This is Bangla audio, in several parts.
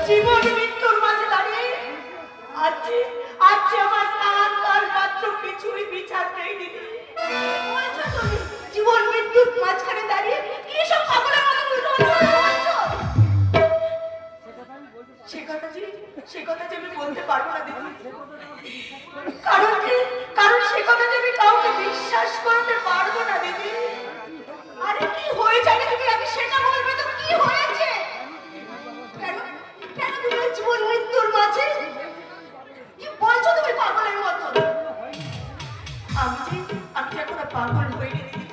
জীবন মৃত্যুর মাঝে দাঁড়িয়ে আছে আছে আমার স্নান তার মাত্র কিছুই বিচার নেই দিদি। বলছো তুমি জীবন মৃত্যুর মাঝখানে দাঁড়িয়ে কি সব পাগলের মতো বলছো? সে কথা যে আমি বলতে পারবো না দিদি। কারণ সে কথা যে আমি কাউকে বিশ্বাস করতে পারবো না দিদি। আরে কি হয়েছে তুমি আগে সেটা বলবে তো, কি হয়েছে? কেন তুমি জীবন মৃত্যুর মাঝে কি বলছো তুমি পাগলের মতো? আমি এখন পাগল হইনি দিদি।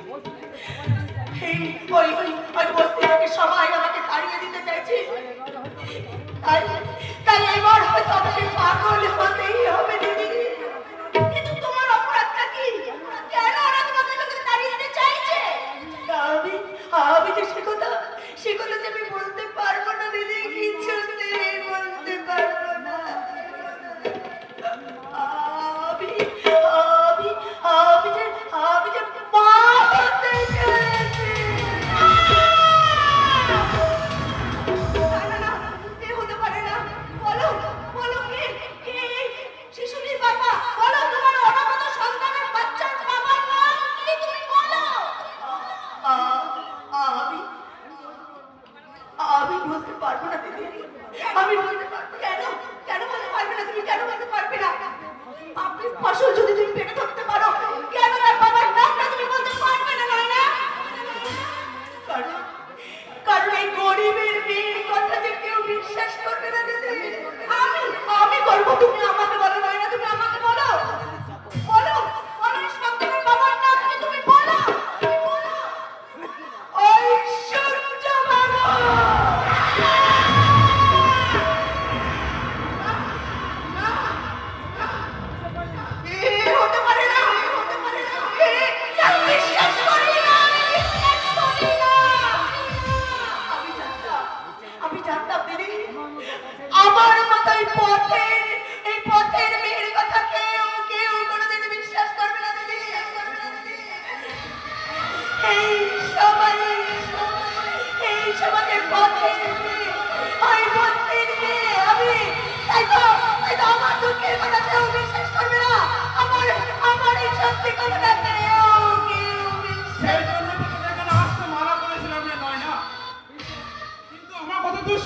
ওই বস্তি থেকে সবাই আমাকে তাড়িয়ে দিতে চাইছে, তাই এবার হয়তো আমাকে পাগল হতেই হবে দিদি। কিন্তু তোমার অপরাধটা কি? কেন ওরা তোমাকে তাড়িয়ে দিতে চাইছে? আমি যে সে কথা যে আমি বলতে পারবো না দিদি, কিছুতেই বলতে পারবো না। আমি যে মা হতে চলেছি। না, এ হতে পারে না। বলো কে শিশুটির বাবা? বলো তোমার অনাগত সন্তানের বাচ্চার বাবার নাম কি, তুমি বলো। আমি বলতে পারবো না দিদি, আমি বলতে পারবো। কেন বলতে পারবে না তুমি? কেন বলতে পারবে না? আপনি ফসল যদি তুমি পেটে থাকতে পারো, কেন তার বাবার নামটা তুমি বলতে পারবে না? নয় না, কারণ এই গরিবের মেয়ের কথা যে কেউ বিশ্বাস করবে না দিদি। আমি করবো, তুমি আমাকে বলো। নয় না, তুমি আমাকে বলো সন্তানের বাবার নাম কি, তুমি বলো। ওই সূর্য বাবা। হতে পারে না। বিশ্বাস করি না। আমি জানতাম দিদি, আমার মতো এই পথের মেয়ের কথা কেউ কোনোদিন বিশ্বাস করবে না দিদি। এই সমাজের পথের মেয়ে, ওই পথের মেয়ে আমি। তাই তো আমার দুঃখের কথা কেউ বিশ্বাস করবে না। আমার এই সত্যি কথাটা কেউ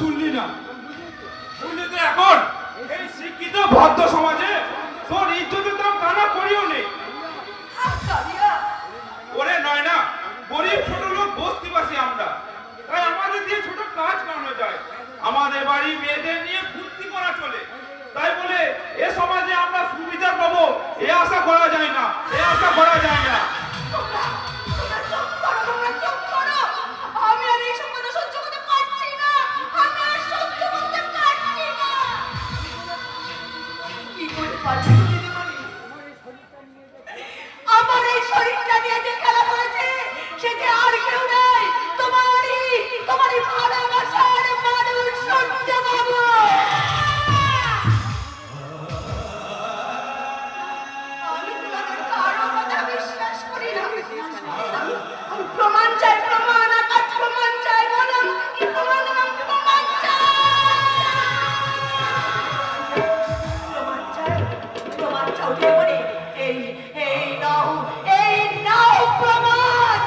শুনলি না? শুনলি তো এখন এই শিক্ষিত ভদ্র সমাজে তোর ইজ্জতের দাম কানা করিও নেই। ওরে নয় না, গরিব ছোট লোক বস্তিবাসী আমরা, তাই আমাদের দিয়ে ছোট কাজ করানো যায়। আমাদের বাড়ি মেয়েদের নিয়ে ফুর্তি করা চলে, তাই বলে এ সমাজে আমরা সুবিচার পাবো এ আশা করা যায় না। আমি আর এই সব কথা সহ্য করতে পারছি না। আমি আর সহ্য করতে পারছি না। কি করে পারছি দিদিমণি? আমার এই শরীরটা নিয়ে যে খেলা করেছে সে যে আর কেউ নেই, তোমারই ভালোবাসার মানুষ সূর্য বাবু। আমি তোমাদের কারো কথা বিশ্বাস করি না। প্রমাণ চাই, প্রমাণ। আকাশ প্রমাণ চাই। বলো কি প্রমাণ চাই? প্রমাণ চাও দিদিমণি? এই নাও প্রমাণ।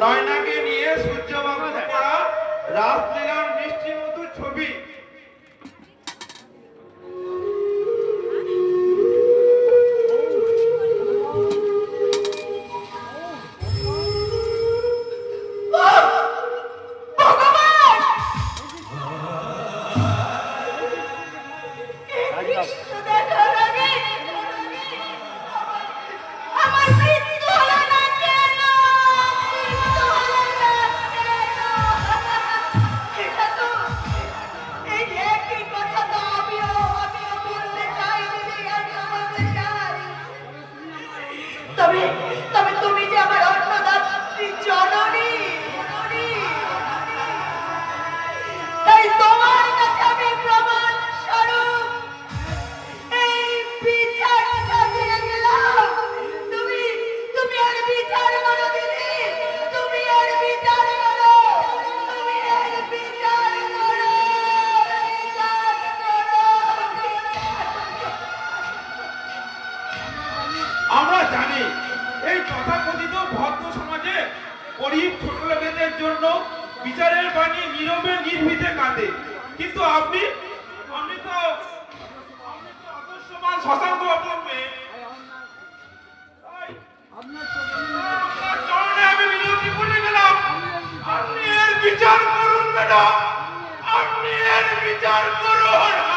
নয়নাকে নিয়ে সূর্যবাবু করা রাসলীলার মিষ্টি মধুর ছবি। আমার মৃত্যু হলো না কেন? আমরা জানি এই তথাকথিত ভদ্র সমাজে গরিব ছোট লোকেদের জন্য বিচারের বাণী নীরবে নির্ভীতে কাঁদে, কিন্তু আপনি তো আদর্শবান শশাঙ্ক অপূর্বে। আপনার চরণে আমি বিনতি করে গেলাম, আপনি এর বিচার করুন ম্যাডাম, আপনি এর বিচার করুন।